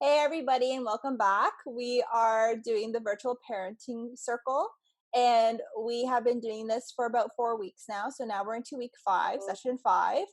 Hey, everybody, and welcome back. We are doing the virtual parenting circle, and we have been doing this for about 4 weeks now. So now we're into week five, session five,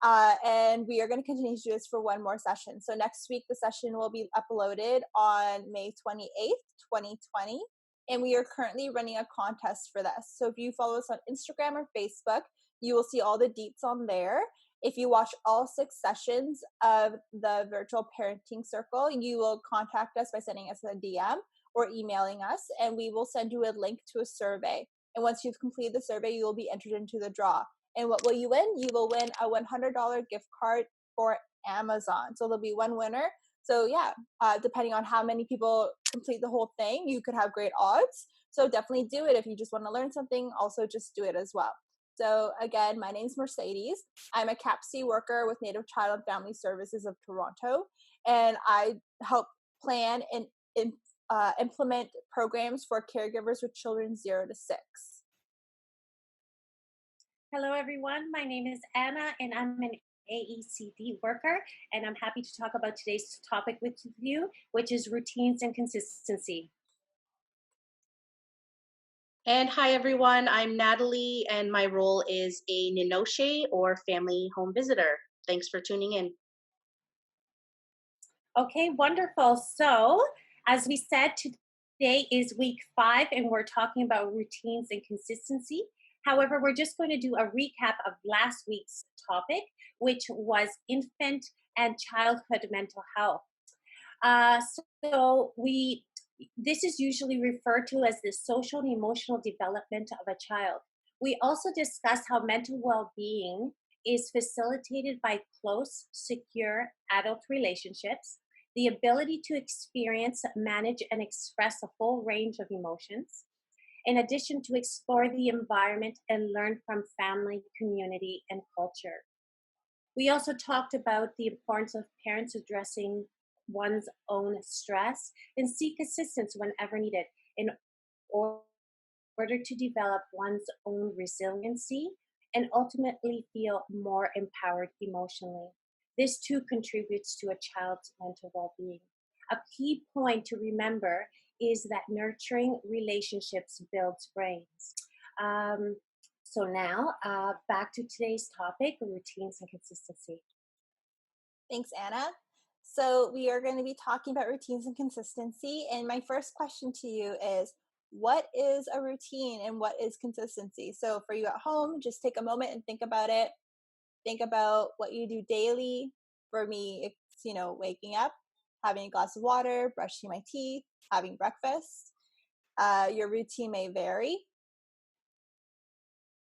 and we are going to continue to do this for one more session. So next week, the session will be uploaded on May 28th, 2020, and we are currently running a contest for this. So if you follow us on Instagram or Facebook, you will see all the deets on there. If you watch all 6 sessions of the virtual parenting circle, you will contact us by sending us a DM or emailing us, and we will send you a link to a survey. And once you've completed the survey, you will be entered into the draw. And what will you win? You will win a $100 gift card for Amazon. So there'll be one winner. So yeah, depending on how many people complete the whole thing, you could have great odds. So definitely do it if you just want to learn something. Also, just do it as well. So again, my name is Mercedes. I'm a CAPC worker with Native Child and Family Services of Toronto, and I help plan and implement programs for caregivers with children 0 to 6. Hello, everyone. My name is Anna, and I'm an AECD worker, and I'm happy to talk about today's topic with you, which is routines and consistency. And hi everyone, I'm Natalie and my role is a Ninoshe or family home visitor. Thanks for tuning in. Okay, wonderful. So, as we said, today is week 5, and we're talking about routines and consistency. However, we're just going to do a recap of last week's topic, which was infant and childhood mental health. Uh, so we this is usually referred to as the social and emotional development of a child. We also discussed how mental well-being is facilitated by close, secure adult relationships, the ability to experience, manage, and express a full range of emotions, in addition to explore the environment and learn from family, community, and culture. We also talked about the importance of parents addressing one's own stress and seek assistance whenever needed in order to develop one's own resiliency and ultimately feel more empowered emotionally. This too contributes to a child's mental well being. A key point to remember is that nurturing relationships builds brains. Um, so now, back to today's topic, routines and consistency. Thanks, Anna. So we are going to be talking about routines and consistency. And my first question to you is, what is a routine and what is consistency? So for you at home, just take a moment and think about it. Think about what you do daily. For me, it's, waking up, having a glass of water, brushing my teeth, having breakfast. Your routine may vary.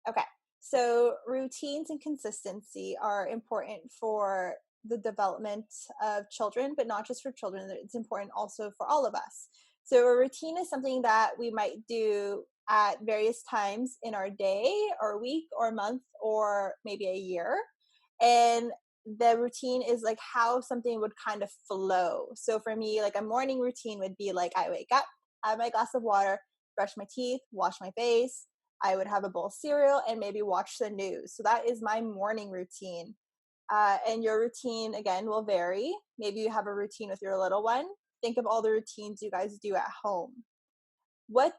Okay. So routines and consistency are important for the development of children, but not just for children. It's important also for all of us. So a routine is something that we might do at various times in our day or week or month or maybe a year. And the routine is like how something would kind of flow. So for me, like a morning routine would be like I wake up, have my glass of water, brush my teeth, wash my face, I would have a bowl of cereal and maybe watch the news. So that is my morning routine. And your routine, again, will vary. Maybe you have a routine with your little one. Think of all the routines you guys do at home. What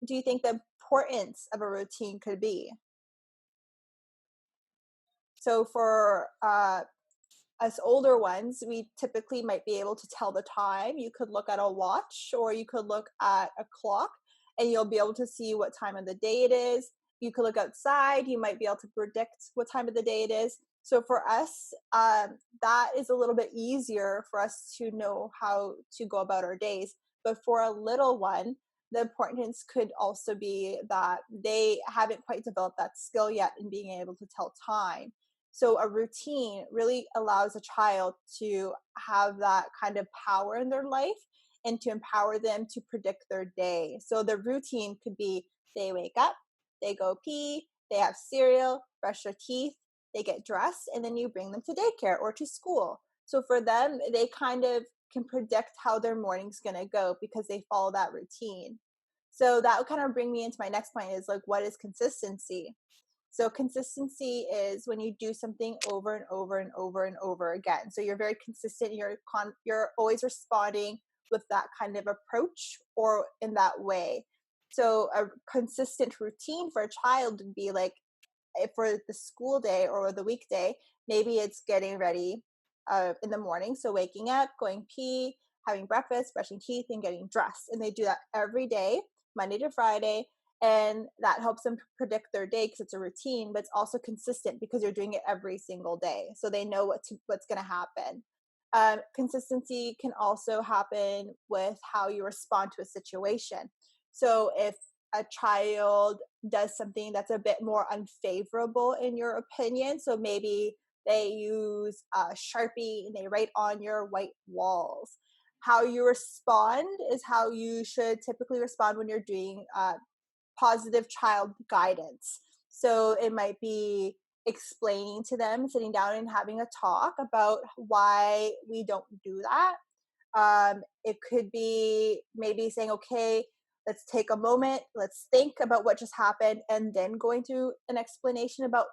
do you think the importance of a routine could be? So for us older ones, we typically might be able to tell the time. You could look at a watch or you could look at a clock and you'll be able to see what time of the day it is. You could look outside, you might be able to predict what time of the day it is. So for us, that is a little bit easier for us to know how to go about our days. But for a little one, the importance could also be that they haven't quite developed that skill yet in being able to tell time. So a routine really allows a child to have that kind of power in their life and to empower them to predict their day. So the routine could be they wake up, they go pee, they have cereal, brush their teeth, they get dressed, and then you bring them to daycare or to school. So for them, they kind of can predict how their morning's going to go because they follow that routine. So that would kind of bring me into my next point is like, what is consistency? So consistency is when you do something over and over and over and over again. So you're very consistent. You're always responding with that kind of approach or in that way. So a consistent routine for a child would be like, for the school day or the weekday, maybe it's getting ready in the morning. So waking up, going pee, having breakfast, brushing teeth, and getting dressed. And they do that every day, Monday to Friday. And that helps them predict their day because it's a routine, but it's also consistent because you're doing it every single day. So they know what's going to happen. Consistency can also happen with how you respond to a situation. So if a child does something that's a bit more unfavorable in your opinion, so maybe they use a Sharpie and they write on your white walls, how you respond is how you should typically respond when you're doing positive child guidance. So it might be explaining to them, sitting down and having a talk about why we don't do that. It could be maybe saying, okay, let's take a moment, let's think about what just happened, and then going through an explanation about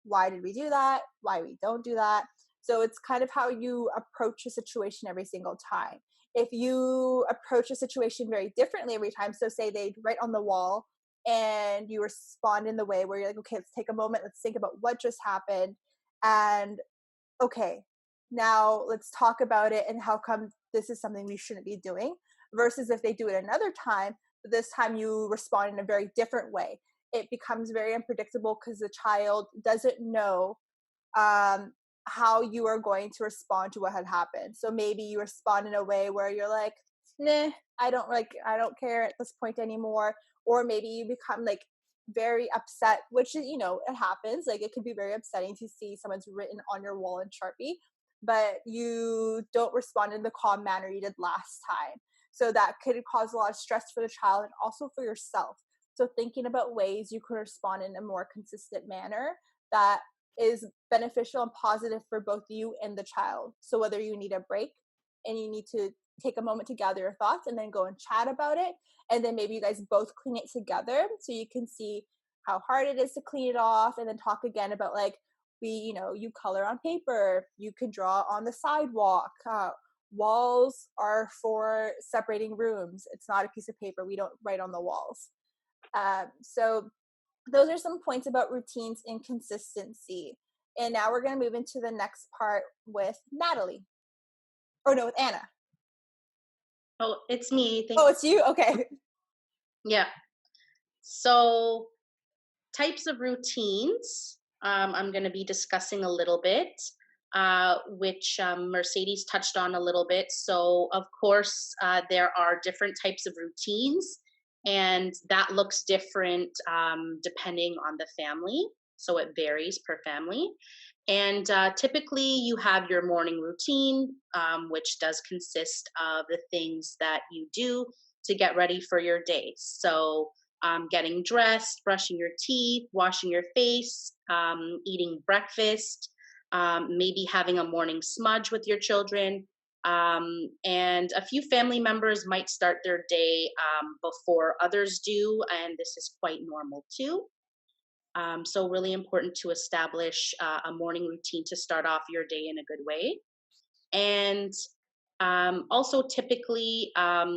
why did we do that, why we don't do that. So it's kind of how you approach a situation every single time. If you approach a situation very differently every time, so say they write on the wall and you respond in the way where you're like, okay, let's take a moment, let's think about what just happened, and okay, now let's talk about it and how come this is something we shouldn't be doing, versus if they do it another time, but this time you respond in a very different way. It becomes very unpredictable because the child doesn't know how you are going to respond to what had happened. So maybe you respond in a way where you're like, nah, I don't care at this point anymore. Or maybe you become like very upset, which is, it happens. Like it could be very upsetting to see someone's written on your wall in Sharpie, but you don't respond in the calm manner you did last time. So that could cause a lot of stress for the child and also for yourself. So thinking about ways you can respond in a more consistent manner that is beneficial and positive for both you and the child. So whether you need a break and you need to take a moment to gather your thoughts and then go and chat about it, and then maybe you guys both clean it together so you can see how hard it is to clean it off, and then talk again about like, you color on paper, you can draw on the sidewalk. Walls are for separating rooms. It's not a piece of paper. We don't write on the walls. So those are some points about routines and consistency. And now we're going to move into the next part with Natalie. Or no, with Anna. Oh, it's me. Oh, it's you? Okay. Yeah. So types of routines I'm going to be discussing a little bit, which Mercedes touched on a little bit. So of course, there are different types of routines, and that looks different depending on the family. So it varies per family. And typically, you have your morning routine, which does consist of the things that you do to get ready for your day. So, getting dressed, brushing your teeth, washing your face, eating breakfast, maybe having a morning smudge with your children. And a few family members might start their day before others do, and this is quite normal too. So really important to establish a morning routine to start off your day in a good way. And also typically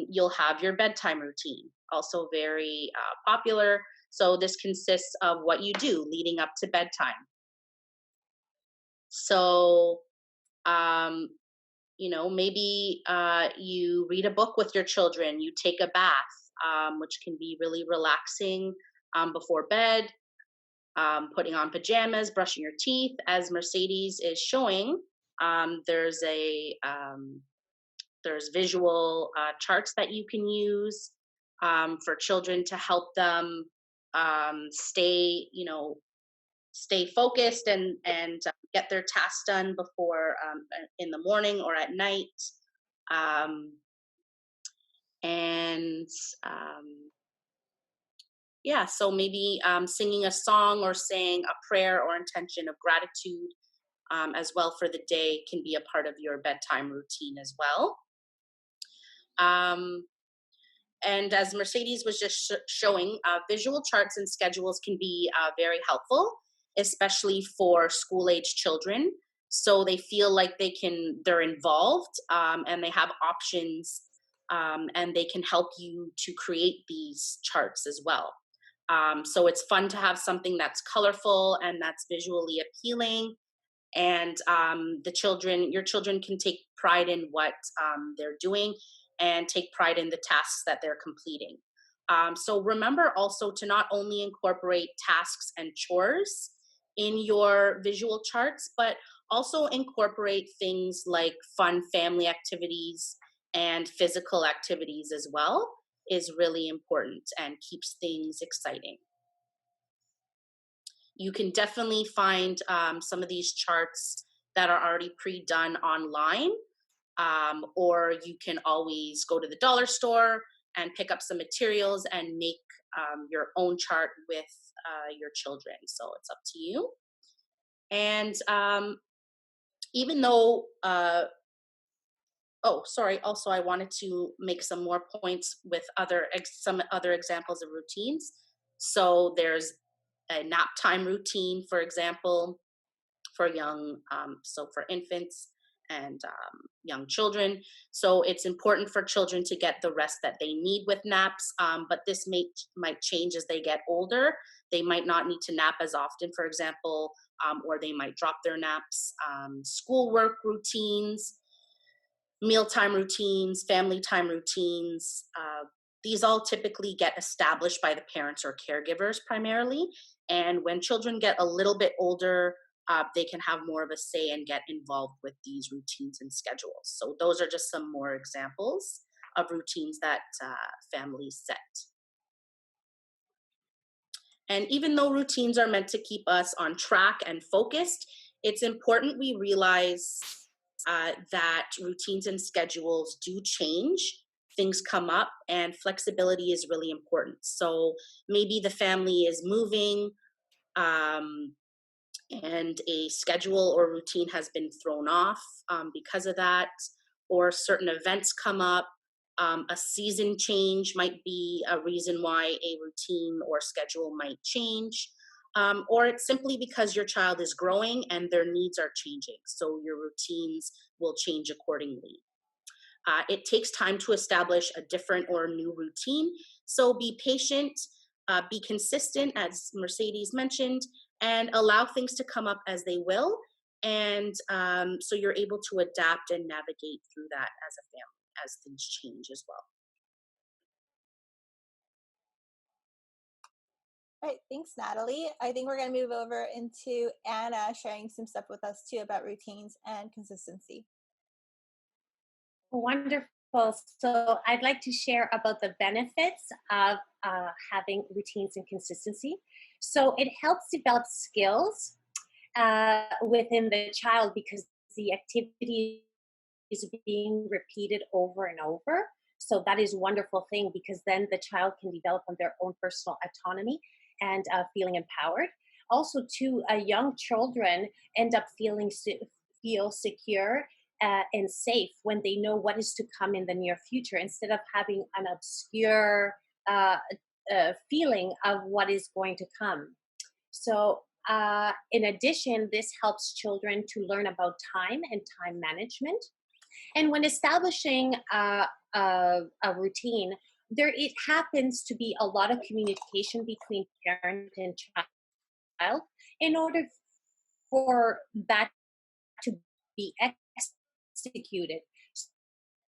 you'll have your bedtime routine, also very popular. So this consists of what you do leading up to bedtime. So, maybe you read a book with your children, you take a bath, which can be really relaxing before bed. Putting on pajamas, brushing your teeth, as Mercedes is showing. There's there's visual charts that you can use for children to help them stay, stay focused and get their tasks done before in the morning or at night. Um, and Yeah, so maybe singing a song or saying a prayer or intention of gratitude as well for the day can be a part of your bedtime routine as well. Um, and as Mercedes was just showing, visual charts and schedules can be very helpful. especially for school age children. So they feel like they're involved, and they have options, and they can help you to create these charts as well. So it's fun to have something that's colorful and that's visually appealing, and your children can take pride in what they're doing and take pride in the tasks that they're completing. So remember also to not only incorporate tasks and chores in your visual charts, but also incorporate things like fun family activities and physical activities as well, is really important and keeps things exciting. You can definitely find some of these charts that are already pre-done online, or you can always go to the dollar store and pick up some materials and make your own chart with your children. So it's up to you. And even though, oh, sorry, also I wanted to make some more points with some other examples of routines. So there's a nap time routine, for example, for for infants and young children. So it's important for children to get the rest that they need with naps, but this might change as they get older. They might not need to nap as often, for example, or they might drop their naps. Schoolwork routines, mealtime routines, family time routines. These all typically get established by the parents or caregivers primarily. And when children get a little bit older, they can have more of a say and get involved with these routines and schedules. So those are just some more examples of routines that families set. And even though routines are meant to keep us on track and focused, it's important we realize that routines and schedules do change. Things come up, and flexibility is really important. So maybe the family is moving, and a schedule or routine has been thrown off because of that, or certain events come up. A season change might be a reason why a routine or schedule might change. Or it's simply because your child is growing and their needs are changing. So your routines will change accordingly. It takes time to establish a different or a new routine. So be patient, be consistent, as Mercedes mentioned, and allow things to come up as they will. And so you're able to adapt and navigate through that as a family as things change as well. All right, thanks, Natalie. I think we're going to move over into Anna sharing some stuff with us too about routines and consistency. Wonderful. So I'd like to share about the benefits of having routines and consistency. So it helps develop skills within the child because the activity is being repeated over and over. So that is a wonderful thing because then the child can develop on their own personal autonomy and feeling empowered. Also, too, young children end up feel secure and safe when they know what is to come in the near future instead of having an obscure uh, feeling of what is going to come. So, in addition, this helps children to learn about time and time management. And when establishing a routine, it happens to be a lot of communication between parent and child in order for that to be executed.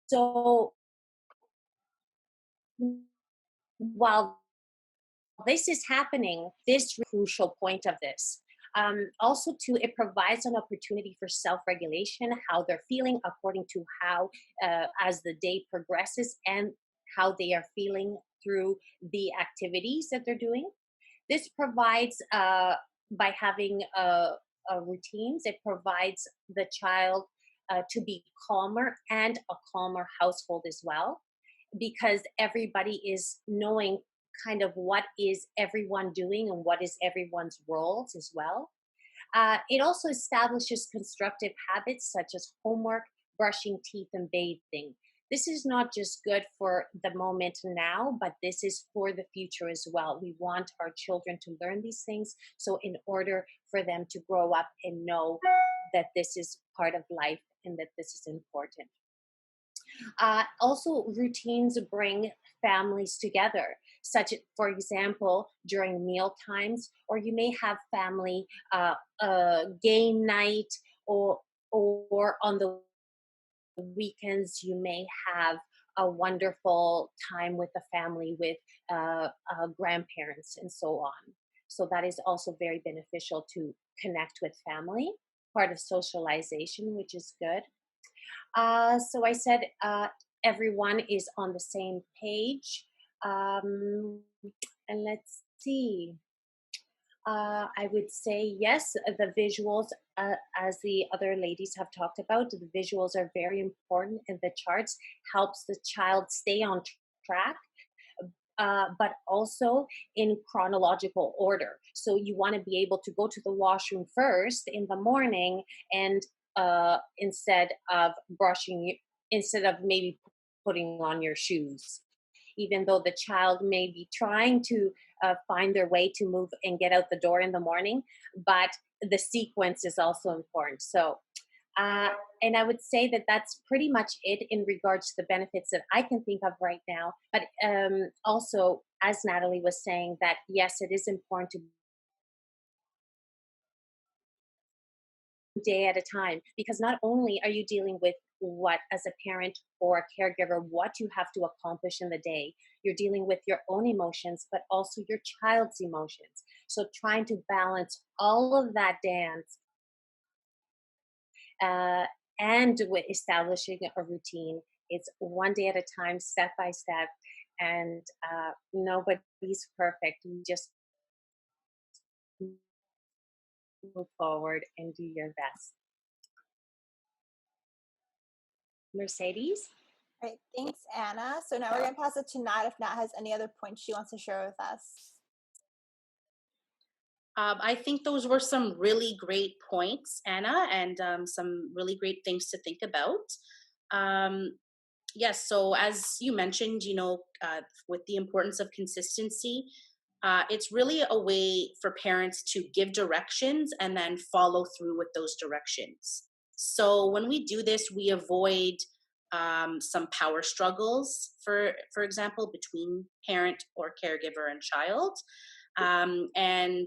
So while this is happening, this crucial point of this. Also, too, it provides an opportunity for self-regulation, how they're feeling according to how, as the day progresses, and how they are feeling through the activities that they're doing. This provides, by having routines, it provides the child to be calmer and a calmer household as well, because everybody is knowing kind of what is everyone doing and what is everyone's roles as well. It also establishes constructive habits such as homework, brushing teeth, and bathing. this is not just good for the moment now, but this is for the future as well. We want our children to learn these things. So, in order for them to grow up and know that this is part of life and that this is important. Also, routines bring families together, such, for example, during meal times, or you may have family game night, or on the weekends you may have a wonderful time with the family, with grandparents and so on. So that is also very beneficial to connect with family, part of socialization, which is good. So I said everyone is on the same page. Um, and let's see. I would say yes, the visuals, as the other ladies have talked about, the visuals are very important, and the charts helps the child stay on track, but also in chronological order. So you want to be able to go to the washroom first in the morning, and instead of instead of maybe putting on your shoes, even though the child may be trying to find their way to move and get out the door in the morning, but the sequence is also important. So, and I would say that that's pretty much it in regards to the benefits that I can think of right now. But also, as Natalie was saying, that yes, it is important to day at a time, because not only are you dealing with what, as a parent or a caregiver, what you have to accomplish in the day, you're dealing with your own emotions, but also your child's emotions. So trying to balance all of that dance, uh, and with establishing a routine, it's one day at a time, step by step, and nobody's perfect. You just move forward and do your best. Mercedes? Great, thanks, Anna. So now we're going to pass it to Nat if Nat has any other points she wants to share with us. I think those were some really great points, Anna, and some really great things to think about. Um, yes, so as you mentioned, with the importance of consistency, it's really a way for parents to give directions and then follow through with those directions. So when we do this, we avoid some power struggles, for example, between parent or caregiver and child. And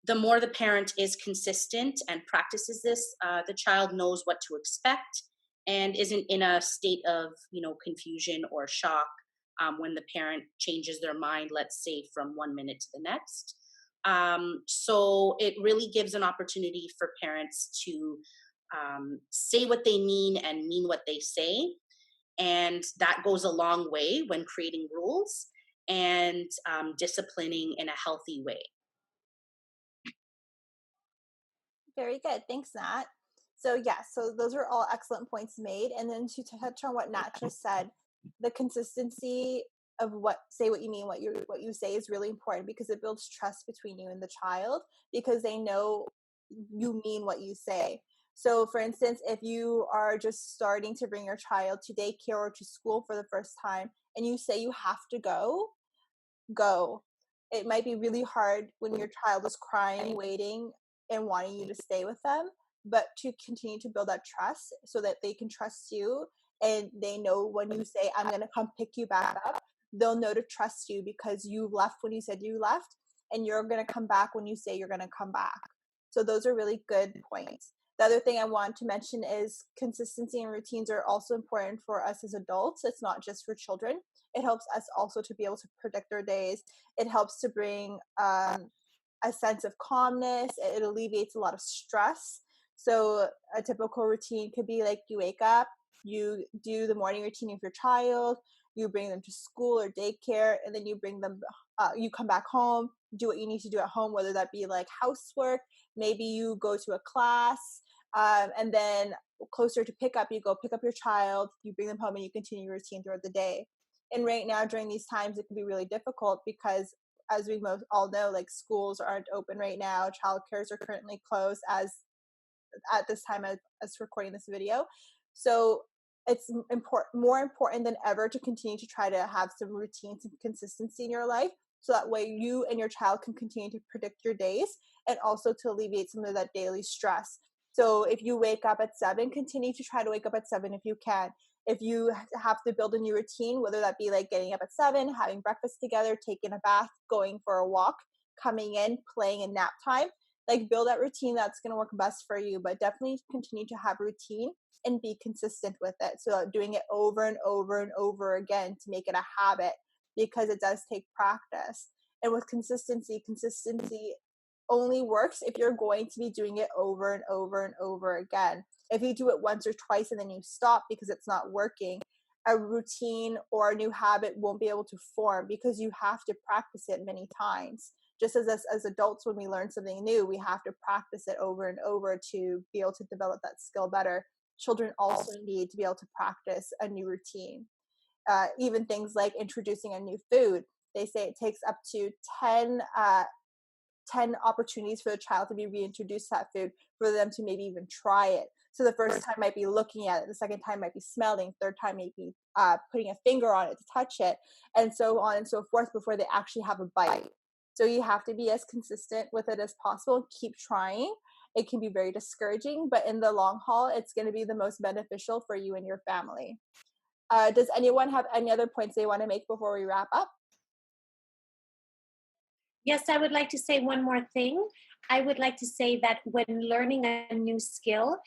the more the parent is consistent and practices this, the child knows what to expect and isn't in a state of confusion or shock when the parent changes their mind, let's say from 1 minute to the next. So it really gives an opportunity for parents to say what they mean and mean what they say, and that goes a long way when creating rules and disciplining in a healthy way. Very good. Thanks, Nat. So yeah, so those are all excellent points made. And then to touch on what Nat just said, the consistency of say what you mean, what you say is really important, because it builds trust between you and the child, because they know you mean what you say. So for instance, if you are just starting to bring your child to daycare or to school for the first time and you say you have to go. It might be really hard when your child is crying, waiting, and wanting you to stay with them, but to continue to build that trust so that they can trust you, and they know when you say, I'm going to come pick you back up, they'll know to trust you because you left when you said you left, and you're going to come back when you say you're going to come back. So those are really good points. The other thing I want to mention is consistency and routines are also important for us as adults. It's not just for children. It helps us also to be able to predict our days. It helps to bring a sense of calmness. It alleviates a lot of stress. So a typical routine could be like you wake up, you do the morning routine of your child, you bring them to school or daycare, and then you bring them, you come back home, do what you need to do at home, whether that be like housework, maybe you go to a class, and then closer to pick up, you go pick up your child, you bring them home, and you continue your routine throughout the day. And right now, during these times, it can be really difficult because, as we most all know, like schools aren't open right now. Childcares are currently closed as at this time as recording this video. So it's more important than ever to continue to try to have some routines and consistency in your life, so that way you and your child can continue to predict your days, and also to alleviate some of that daily stress. So if you wake up at 7, continue to try to wake up at 7 if you can. If you have to build a new routine, whether that be like getting up at 7, having breakfast together, taking a bath, going for a walk, coming in, playing in nap time, like build that routine that's going to work best for you. But definitely continue to have routine and be consistent with it. So doing it over and over and over again to make it a habit, because it does take practice. And with consistency only works if you're going to be doing it over and over and over again. If you do it once or twice and then you stop because it's not working, a routine or a new habit won't be able to form, because you have to practice it many times. Just as adults, when we learn something new, we have to practice it over and over to be able to develop that skill better. Children also need to be able to practice a new routine. Even things like introducing a new food. They say it takes up to 10 opportunities for the child to be reintroduced to that food for them to maybe even try it. So the first time might be looking at it, the second time might be smelling, third time might be putting a finger on it to touch it, and so on and so forth before they actually have a bite. So you have to be as consistent with it as possible and keep trying. It can be very discouraging, but in the long haul, it's going to be the most beneficial for you and your family. Does anyone have any other points they want to make before we wrap up? Yes, I would like to say one more thing. I would like to say that when learning a new skill,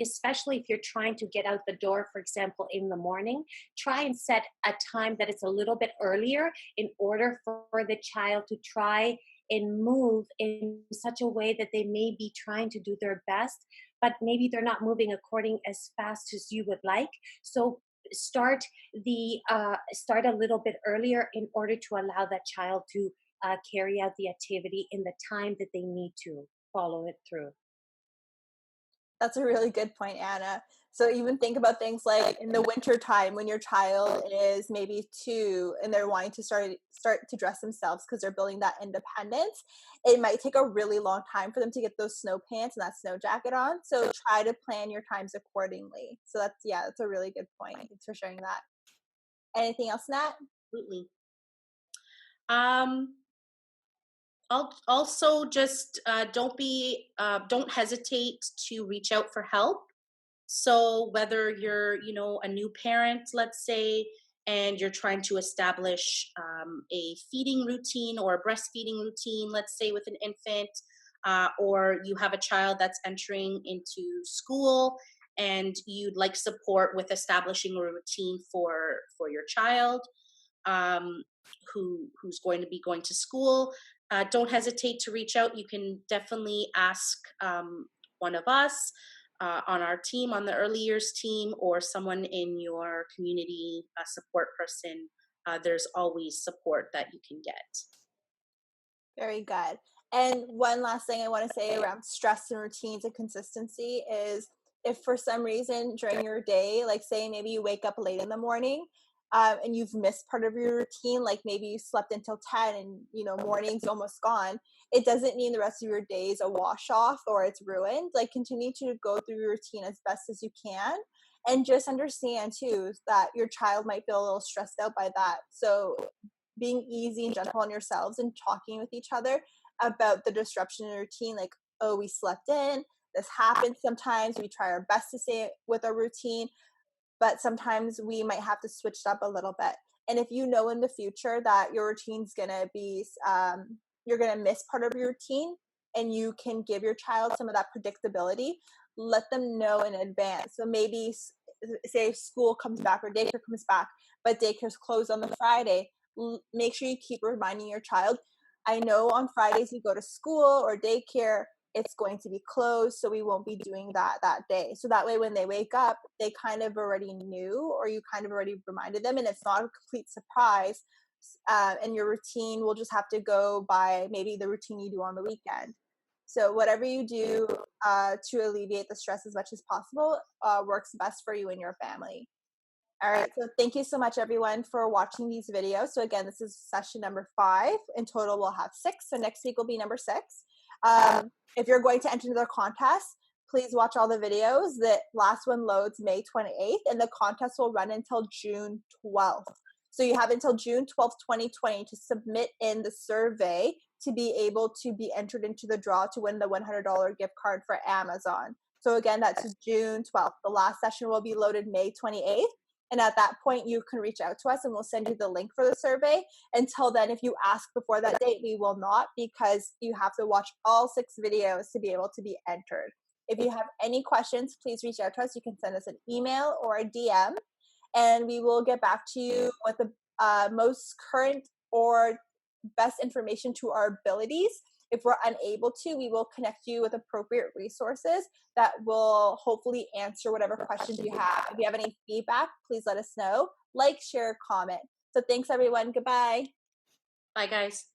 especially if you're trying to get out the door, for example, in the morning, try and set a time that is a little bit earlier in order for the child to try and move in such a way that they may be trying to do their best, but maybe they're not moving according as fast as you would like. So start start a little bit earlier in order to allow that child to carry out the activity in the time that they need to follow it through. That's a really good point, Anna. So even think about things like in the winter time when your child is maybe 2 and they're wanting to start to dress themselves because they're building that independence. It might take a really long time for them to get those snow pants and that snow jacket on. So try to plan your times accordingly. So that's a really good point. Thanks for sharing that. Anything else, Nat? Absolutely. Also just don't hesitate to reach out for help. So whether you're, a new parent, let's say, and you're trying to establish a feeding routine or a breastfeeding routine, let's say with an infant, or you have a child that's entering into school and you'd like support with establishing a routine for your child, who's going to be going to school, don't hesitate to reach out. You can definitely ask one of us on our team, on the early years team, or someone in your community, a support person. There's always support that you can get. Very good. And one last thing I want to say around stress and routines and consistency is, if for some reason during your day, like say maybe you wake up late in the morning, and you've missed part of your routine, like maybe you slept until 10 and morning's almost gone, it doesn't mean the rest of your day is a wash off or it's ruined. Like continue to go through your routine as best as you can, and just understand too that your child might feel a little stressed out by that. So being easy and gentle on yourselves and talking with each other about the disruption in routine, like, oh, we slept in, this happens sometimes, we try our best to stay with our routine, but sometimes we might have to switch it up a little bit. And if you know in the future that your routine's gonna be you're gonna miss part of your routine, and you can give your child some of that predictability, let them know in advance. So maybe say school comes back or daycare comes back, but daycare's closed on the Friday, make sure you keep reminding your child, I know on Fridays you go to school or daycare, it's going to be closed, so we won't be doing that day. So that way when they wake up, they kind of already knew, or you kind of already reminded them, and it's not a complete surprise. And your routine will just have to go by maybe the routine you do on the weekend. So whatever you do to alleviate the stress as much as possible works best for you and your family. All right, so thank you so much, everyone, for watching these videos. So again, this is session number 5. In total, we'll have 6. So next week will be number 6. If you're going to enter the contest, please watch all the videos. The last one loads May 28th, and the contest will run until June 12th. So you have until June 12th, 2020 to submit in the survey to be able to be entered into the draw to win the $100 gift card for Amazon. So again, that's June 12th. The last session will be loaded May 28th. And at that point, you can reach out to us and we'll send you the link for the survey. Until then, if you ask before that date, we will not, because you have to watch all 6 videos to be able to be entered. If you have any questions, please reach out to us. You can send us an email or a DM, and we will get back to you with the most current or best information to our abilities. If we're unable to, we will connect you with appropriate resources that will hopefully answer whatever questions you have. If you have any feedback, please let us know. Like, share, comment. So thanks, everyone. Goodbye. Bye, guys.